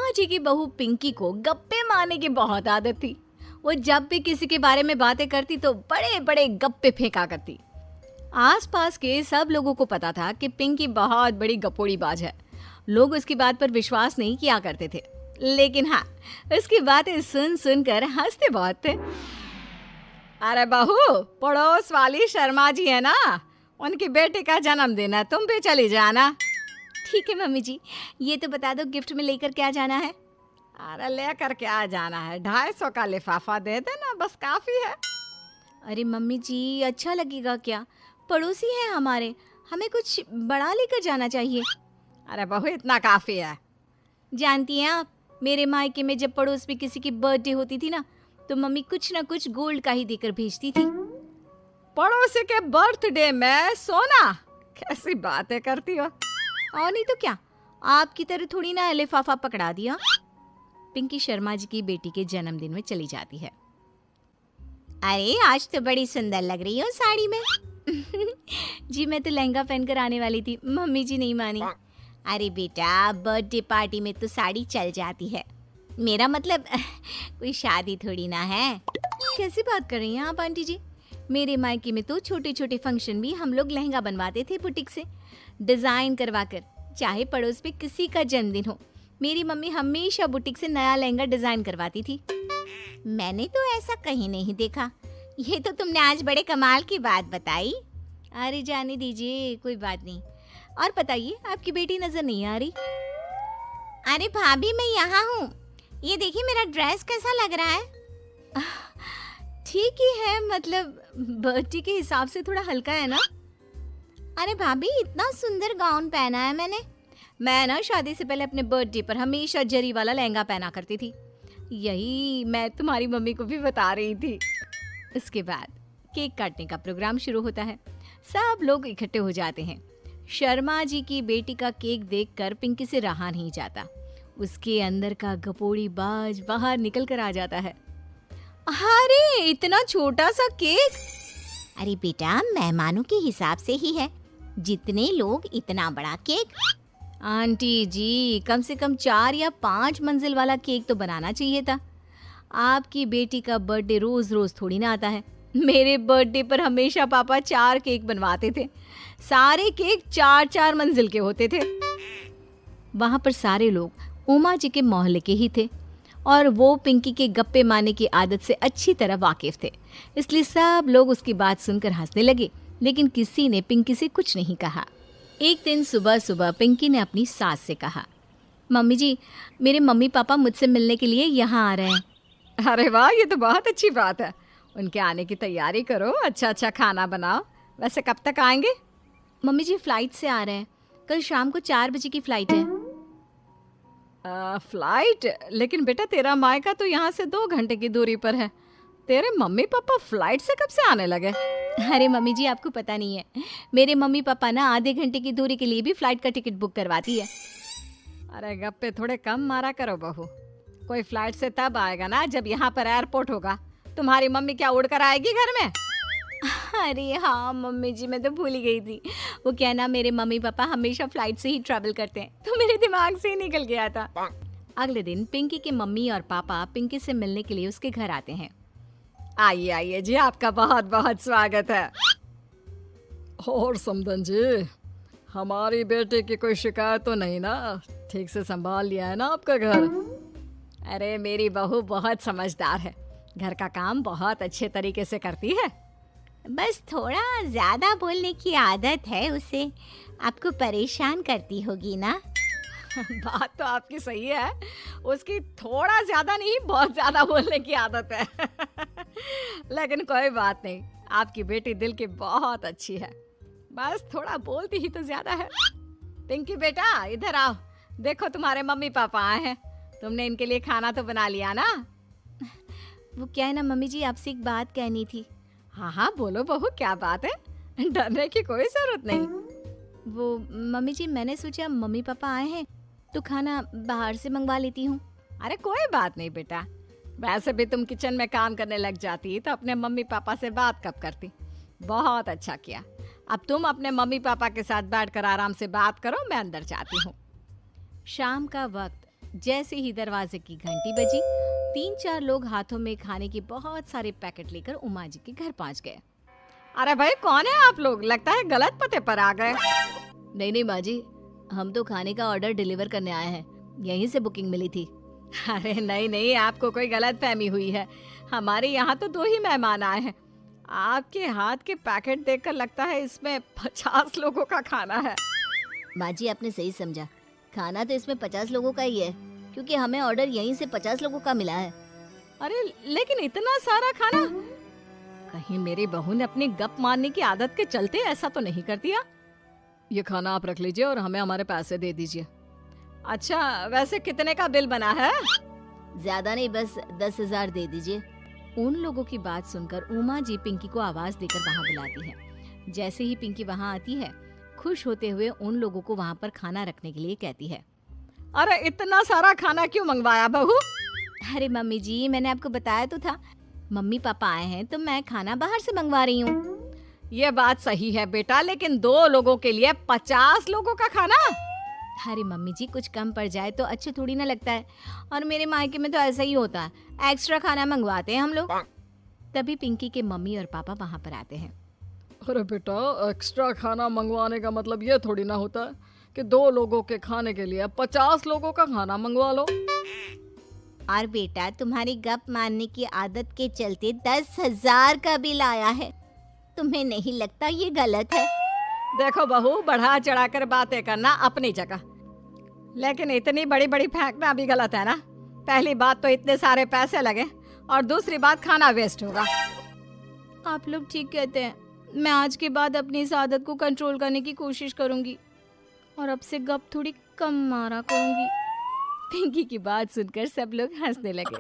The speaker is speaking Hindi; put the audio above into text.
उमा जी की बहू पिंकी को गप्पे मारने की बहुत आदत थी। वो जब भी किसी के बारे में बातें करती तो बड़े बड़े गप्पे फेंका करती। आसपास के सब लोगों को पता था कि पिंकी बहुत बड़ी गपोड़ीबाज है। लोग उसकी बात पर विश्वास नहीं किया करते थे, लेकिन हाँ, उसकी बातें सुन सुनकर हंसते बहुत थे। अरे बहू, पड़ोस वाली शर्मा जी है ना, उनकी बेटी का जन्मदिन है, तुम भी चली जाना। ठीक है मम्मी जी, ये तो बता दो गिफ्ट में लेकर क्या जाना है। अरे लेकर क्या जाना है, 250 का लिफाफा दे देना, बस काफी है। अरे मम्मी जी, अच्छा लगेगा क्या? पड़ोसी हैं हमारे, हमें कुछ बड़ा लेकर जाना चाहिए। अरे बहू, इतना काफी है। जानती हैं आप, मेरे मायके में जब पड़ोस में किसी की बर्थडे होती थी ना, तो मम्मी कुछ ना कुछ गोल्ड का ही देकर भेजती थी। पड़ोसी के बर्थडे में सोना? कैसी बातें करती हो। और नहीं तो क्या, आपकी तरह थोड़ी ना लिफाफा पकड़ा दिया। पिंकी शर्मा जी की बेटी के जन्मदिन में चली जाती है। अरे आज तो बड़ी सुंदर लग रही हो साड़ी में। जी मैं तो लहंगा पहनकर आने वाली थी, मम्मी जी नहीं मानी। अरे बेटा, बर्थडे पार्टी में तो साड़ी चल जाती है, मेरा मतलब कोई शादी थोड़ी ना है। कैसी बात कर रही हैं आप आंटी जी? मेरे मायके में तो छोटे छोटे फंक्शन भी हम लोग लहंगा बनवाते थे बुटीक से, डिजाइन करवाकर। चाहे पड़ोस में किसी का जन्मदिन हो, मेरी मम्मी हमेशा बुटीक से नया लहंगा डिजाइन करवाती थी। मैंने तो ऐसा कहीं नहीं देखा, ये तो तुमने आज बड़े कमाल की बात बताई। अरे जाने दीजिए, कोई बात नहीं। और बताइए, आपकी बेटी नजर नहीं आ रही। अरे भाभी, मैं यहाँ हूँ, ये देखिए मेरा ड्रेस कैसा लग रहा है। ठीक ही है, मतलब बर्थडे के हिसाब से थोड़ा हल्का है ना। अरे भाभी, इतना सुंदर गाउन पहना है मैंने। मैं ना शादी से पहले अपने बर्थडे पर हमेशा जरी वाला लहंगा पहना करती थी, यही मैं तुम्हारी मम्मी को भी बता रही थी। इसके बाद केक काटने का प्रोग्राम शुरू होता है। सब लोग इकट्ठे हो जाते हैं। शर्मा जी की बेटी का केक देखकर पिंकी से रहा नहीं जाता। उसके अंदर का गपोड़ी बाज बाहर निकल कर आ जाता है। अरे इतना छोटा सा केक! अरे बेटा, मेहमानों के हिसाब से ही है, जितने लोग इतना बड़ा केक। आंटी जी, कम से कम 4 या 5 मंजिल वाला केक तो बनाना चाहिए था। आपकी बेटी का बर्थडे रोज रोज थोड़ी ना आता है। मेरे बर्थडे पर हमेशा पापा 4 केक बनवाते थे, सारे केक 4-4 मंजिल के होते थे। वहां पर सारे लोग उमा जी के मोहल्ले के ही थे और वो पिंकी के गप्पे मारने की आदत से अच्छी तरह वाकिफ थे, इसलिए सब लोग उसकी बात सुनकर हंसने लगे, लेकिन किसी ने पिंकी से कुछ नहीं कहा। एक दिन सुबह सुबह पिंकी ने अपनी सास से कहा, मम्मी जी, मेरे मम्मी पापा मुझसे मिलने के लिए यहाँ आ रहे हैं। अरे वाह, ये तो बहुत अच्छी बात है, उनके आने की तैयारी करो, अच्छा अच्छा खाना बनाओ। वैसे कब तक आएंगे? मम्मी जी फ्लाइट से आ रहे हैं, कल शाम को 4 बजे की फ्लाइट है। फ्लाइट? लेकिन बेटा तेरा मायका तो यहाँ से 2 घंटे की दूरी पर है, तेरे मम्मी पापा फ्लाइट से कब से आने लगे? अरे मम्मी जी, आपको पता नहीं है, मेरे मम्मी पापा ना आधे घंटे की दूरी के लिए भी फ्लाइट का टिकट बुक करवाती है। अरे गप्पे थोड़े कम मारा करो बहू, कोई फ्लाइट से तब आएगा ना जब यहाँ पर एयरपोर्ट होगा। तुम्हारी मम्मी क्या उड़कर आएगी घर में? अरे हाँ मम्मी जी, मैं तो भूल ही गई थी। वो क्या ना, मेरे मम्मी पापा हमेशा फ्लाइट से ही ट्रैवल करते हैं, तो मेरे दिमाग से ही निकल गया था। अगले दिन पिंकी के मम्मी और पापा पिंकी से मिलने के लिए उसके घर आते हैं। आइए आइए जी, आपका बहुत बहुत स्वागत है। और समदन जी, हमारी बेटे की कोई शिकायत तो नहीं ना? ठीक से संभाल लिया है ना आपका घर? अरे मेरी बहू बहुत समझदार है, घर का काम बहुत अच्छे तरीके से करती है, बस थोड़ा ज्यादा बोलने की आदत है उसे, आपको परेशान करती होगी ना। बात तो आपकी सही है, उसकी थोड़ा ज्यादा नहीं बहुत ज्यादा बोलने की आदत है। लेकिन कोई बात नहीं, आपकी बेटी दिल की बहुत अच्छी है, बस थोड़ा बोलती ही तो ज्यादा है। पिंकी बेटा इधर आओ, देखो तुम्हारे मम्मी पापा आए हैं, तुमने इनके लिए खाना तो बना लिया ना? वो क्या है ना मम्मी जी, आपसे एक बात कहनी थी। हाँ हाँ बोलो बहू, क्या बात है, डरने की कोई जरूरत नहीं। वो मम्मी जी, मैंने सोचा मम्मी पापा आए हैं तो खाना बाहर से मंगवा लेती हूँ। अरे कोई बात नहीं बेटा, वैसे भी तुम किचन में काम करने लग जाती तो अपने मम्मी पापा से बात कब करती। बहुत अच्छा किया, अब तुम अपने मम्मी पापा के साथ बैठकर आराम से बात करो, मैं अंदर जाती हूँ। शाम का वक्त जैसे ही दरवाजे की घंटी बजी, 3-4 लोग हाथों में खाने के बहुत सारे पैकेट लेकर उमा जी के घर पहुंच गए। अरे भाई, कौन है आप लोग? लगता है गलत पते पर आ गए। नहीं नहीं माँ जी, हम तो खाने का ऑर्डर डिलीवर करने आए हैं, यहीं से बुकिंग मिली थी। अरे नहीं नहीं, आपको कोई गलत फहमी हुई है। हमारे यहाँ तो 2 ही मेहमान आए हैं। आपके हाथ के पैकेट देखकर लगता है इसमें 50 लोगों का खाना है। माँ जी, आपने सही समझा, खाना तो इसमें 50 लोगों का ही है, क्योंकि हमें ऑर्डर यहीं से 50 लोगों का मिला है। अरे लेकिन इतना सारा खाना, कहीं मेरी बहू ने अपनी गप मारने की आदत के चलते ऐसा तो नहीं कर दिया? ये खाना आप रख लीजिए और हमें हमारे पैसे दे दीजिए। अच्छा, वैसे कितने का बिल बना है? ज्यादा नहीं, बस 10,000 दे दीजिए। उन लोगों की बात सुनकर उमा जी पिंकी को आवाज देकर वहाँ बुलाती है। जैसे ही पिंकी वहाँ आती है, खुश होते हुए उन लोगों को वहाँ पर खाना रखने के लिए कहती है। अरे इतना सारा खाना क्यों मंगवाया बहू? अरे मम्मी जी, मैंने आपको बताया तो था, मम्मी पापा आए हैं तो मैं खाना बाहर से मंगवा रही हूँ। ये बात सही है बेटा, लेकिन 2 लोगों के लिए 50 लोगों का खाना? अरे मम्मी जी, कुछ कम पड़ जाए तो अच्छा थोड़ी ना लगता है, और मेरे मायके में तो ऐसा ही होता है, एक्स्ट्रा खाना मंगवाते हैं हम लोग। तभी पिंकी के मम्मी और पापा वहाँ पर आते हैं। अरे बेटा, एक्स्ट्रा खाना मंगवाने का मतलब ये थोड़ी ना होता है कि 2 लोगों के खाने के लिए 50 लोगों का खाना मंगवा लो। और बेटा, तुम्हारी गप मारने की आदत के चलते 10,000 का बिल आया है, तुम्हें नहीं लगता ये गलत है? देखो बहू, बढ़ा चढ़ाकर बातें करना अपनी जगह, लेकिन इतनी बड़ी बड़ी फेंकना भी गलत है ना। पहली बात तो इतने सारे पैसे लगे, और दूसरी बात खाना वेस्ट होगा। आप लोग ठीक कहते हैं, मैं आज के बाद अपनी इस आदत को कंट्रोल करने की कोशिश करूंगी और अब से गप थोड़ी कम मारा करूंगी। पिंकी की बात सुनकर सब लोग हंसने लगे।